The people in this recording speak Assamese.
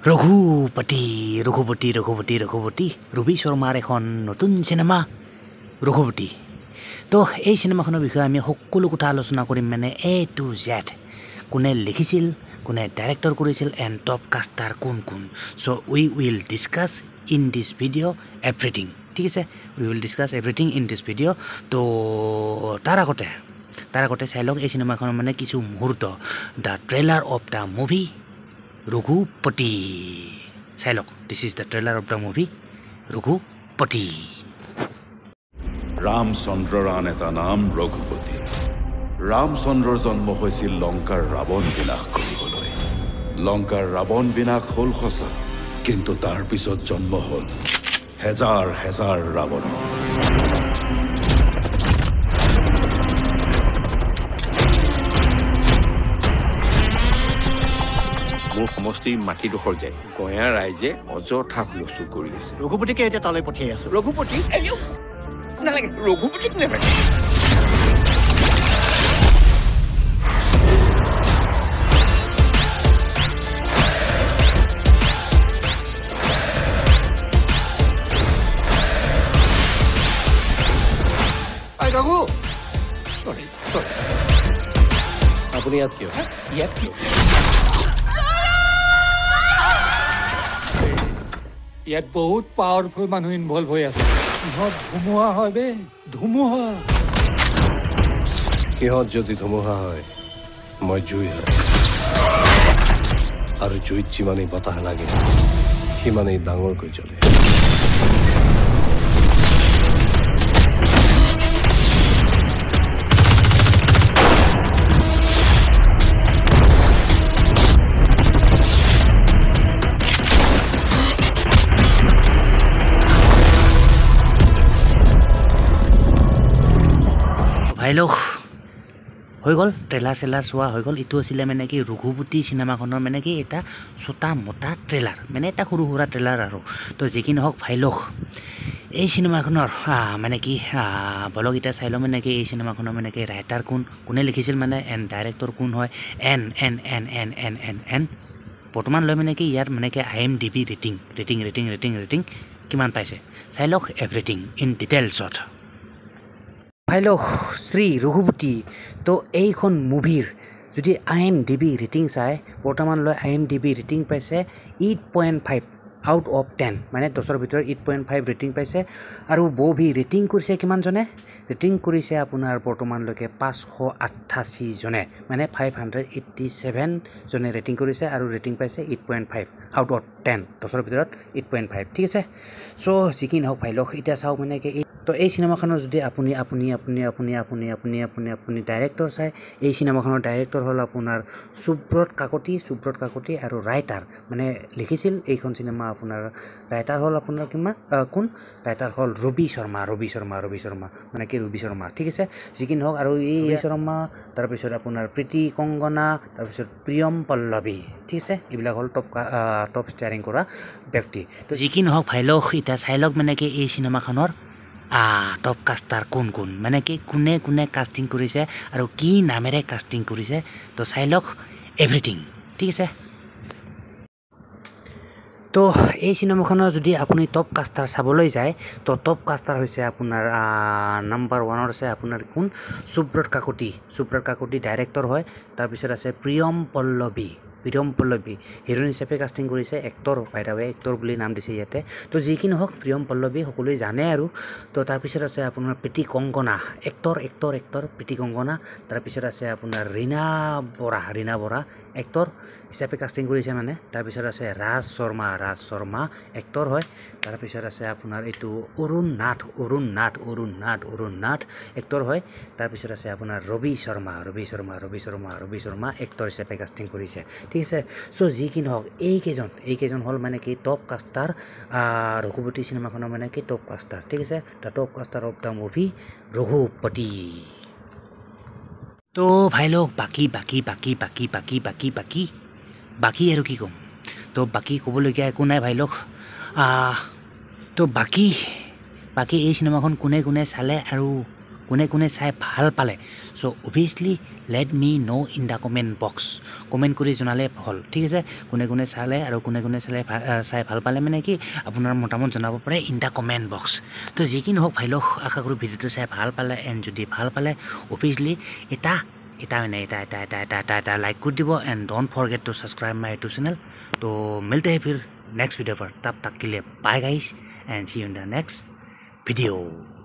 ৰঘুপতি ৰঘুপতি ৰঘুপতি ৰঘুপতি ৰবি শৰ্মাৰ এখন নতুন চিনেমা ৰঘুপতি। তো এই চিনেমাখনৰ বিষয়ে আমি সকলো কথা আলোচনা কৰিম, মানে A to Z, কোনে লিখিছিল, কোনে ডাইৰেক্টৰ কৰিছিল, এণ্ড টপ কাষ্টাৰ কোন কোন। So' we will discuss in this video' everything. ঠিক আছে, we will discuss everything in this video'. তো তাৰ আগতে চাই লওক এই চিনেমাখনৰ মানে কিছু মুহূৰ্ত, the trailer of the movie Raghupati. চাই লওক, this is the trailer of the movie Raghupati. ৰামচন্দ্ৰৰ আন এটা নাম ৰঘুপতি। ৰামচন্দ্ৰৰ জন্ম হৈছিল লংকাৰ ৰাৱণ বিনাশ কৰিবলৈ। লংকাৰ ৰাৱণ বিনাশ হ'ল সঁচা, কিন্তু তাৰ পিছত জন্ম হ'ল হেজাৰ হেজাৰ ৰাৱণ। মোৰ সমষ্টিৰ মাটিডোখৰ যায় গঞা ৰাইজে অযথা হুলস্থুল কৰি আছে। ৰঘুপতিকে এতিয়া তালৈ পঠিয়াই আছো। ৰঘুপতি নালাগে, ৰঘুপতিক নালাগে। ৰঘু চৰি আপুনি ইয়াত কিয়? ইয়াত বহুত পাৱাৰফুল মানুহ ইনভলভ হৈ আছে। সিহঁত ধুমুহা হয় বে, ধুমুহা। সিহঁত যদি ধুমুহা হয়, মই জুই হয়, আৰু জুইত যিমানেই বতাহ লাগে সিমানেই ডাঙৰকৈ জ্বলে। ভাই লোক হৈ গ'ল, ট্ৰেইলাৰ চোৱা হৈ গ'ল। এইটো আছিলে মানে কি ৰঘুপতি চিনেমাখনৰ মানে কি এটা চোটা মোটা ট্ৰেইলাৰ, মানে এটা সৰু সুৰা ট্ৰেইলাৰ আৰু। তো যি কি নহওক ভাই লোক, এই চিনেমাখনৰ মানে কি বলক এতিয়া চাই লওঁ মানে কি এই চিনেমাখনৰ মানে কি ৰাইটাৰ কোনে লিখিছিল, মানে এণ্ড ডাইৰেক্টৰ কোন হয়, এন বৰ্তমান লৈ মানে কি ইয়াৰ মানে কি IMDb ৰেটিং কিমান পাইছে চাই লওক, এভৰিথিং ইন ডিটেইলছত। ভাই লোক, শ্ৰী ৰঘুপতি। তো এইখন মুভিৰ যদি IMDb ৰেটিং চাই, বৰ্তমানলৈ IMDb ৰেটিং পাইছে 8.5 আউট অফ 10, মানে 10ৰ ভিতৰত 8.5 ৰেটিং পাইছে। আৰু বভি ৰেটিং কৰিছে কিমানজনে? ৰেটিং কৰিছে আপোনাৰ বৰ্তমানলৈকে 588 জনে, মানে 587 জনে ৰেটিং কৰিছে, আৰু ৰেটিং পাইছে 8.5 আউট অফ 10, 10ৰ ভিতৰত 8.5। ঠিক আছে, চ' যি কি নহওক ভাই লোক, এতিয়া চাওক মানে কি তো এই চিনেমাখনৰ যদি আপুনি ডাইৰেক্টৰ চাই, এই চিনেমাখনৰ ডাইৰেক্টৰ হ'ল আপোনাৰ সুব্ৰত কাকতি, আৰু ৰাইটাৰ মানে লিখিছিল এইখন চিনেমা আপোনাৰ ৰাইটাৰ হ'ল আপোনাৰ কোন ৰাইটাৰ হ'ল ৰবি শৰ্মা, মানে কি ৰবি শৰ্মা। ঠিক আছে, যি কি নহওক, আৰু এই শৰ্মা, তাৰপিছত আপোনাৰ প্ৰীতি কংগনা, তাৰপিছত প্ৰিয়ম পল্লৱী। ঠিক আছে, এইবিলাক হ'ল টপ ষ্টাৰিং কৰা ব্যক্তি। তো যি কি নহওক ভাই লোক, এতিয়া চাই লওক মানে কি এই চিনেমাখনৰ টপ কাষ্টাৰ কোন, মানে কি কোনে কাষ্টিং কৰিছে আৰু কি নামেৰে কাষ্টিং কৰিছে। তো চাই লওক এভৰিথিং। ঠিক আছে, তো এই চিনেমাখনৰ যদি আপুনি টপ কাষ্টাৰ চাবলৈ যায়, তো টপ কাষ্টাৰ হৈছে আপোনাৰ নাম্বাৰ 1ত আছে আপোনাৰ কোন? সুব্ৰত কাকতি ডাইৰেক্টৰ হয়। তাৰপিছত আছে প্ৰিয়ম পল্লৱী হিৰোইন হিচাপে কাষ্টিং কৰিছে, এক্টৰ বাইদাৱে, এক্টৰ বুলি নাম দিছে ইয়াতে। তো যি কি নহওক প্ৰিয়ম পল্লৱী সকলোৱে জানে আৰু। তো তাৰপিছত আছে আপোনাৰ প্ৰীতি কংগনা, এক্টৰ প্ৰীতি কংগনা। তাৰপিছত আছে আপোনাৰ ৰীনা বৰা এক্টৰ হিচাপে কাষ্টিং কৰিছে মানে। তাৰপিছত আছে ৰাজ শৰ্মা এক্টৰ হয়। তাৰপিছত আছে আপোনাৰ এইটো অৰুণ নাথ এক্টৰ হয়। তাৰপিছত আছে আপোনাৰ ৰবি শৰ্মা এক্টৰ হিচাপে কাষ্টিং কৰিছে। ঠিক আছে, চ' যি কি নহওক এইকেইজন হ'ল মানে কি টপ কাষ্টাৰ ৰঘুপতি চিনেমাখনৰ মানে কি টপ কাষ্টাৰ। ঠিক আছে, the top caster of the movie Raghupati. তো ভাই লোক, বাকী আৰু কি ক'ম? তো বাকী ক'বলগীয়া একো নাই ভাই লোক। তো বাকী এই চিনেমাখন কোনে চালে আৰু কোনে কোনে চাই ভাল পালে so obviously let me no in the comment box comment কৰি জনালে হ'ল ঠিক আছে কোনে কোনে চালে আৰু কোনে কোনে চাই ভাল পালে মানে কি আপোনাৰ মতামত জনাব পাৰে ইন দ্য কমেণ্ট বক্স তো যি কি নহওক ভাই লোক আশা কৰোঁ ভিডিঅ'টো চাই ভাল পালে এণ্ড যদি ভাল পালে অবভিয়াছলি এটা लाइक कर দিব and don't forget to subscribe my YouTube channel तो मिलते हैं फिर नेक्स्ट वीडियो पर तब तक के लिए bye guys and see you in the next video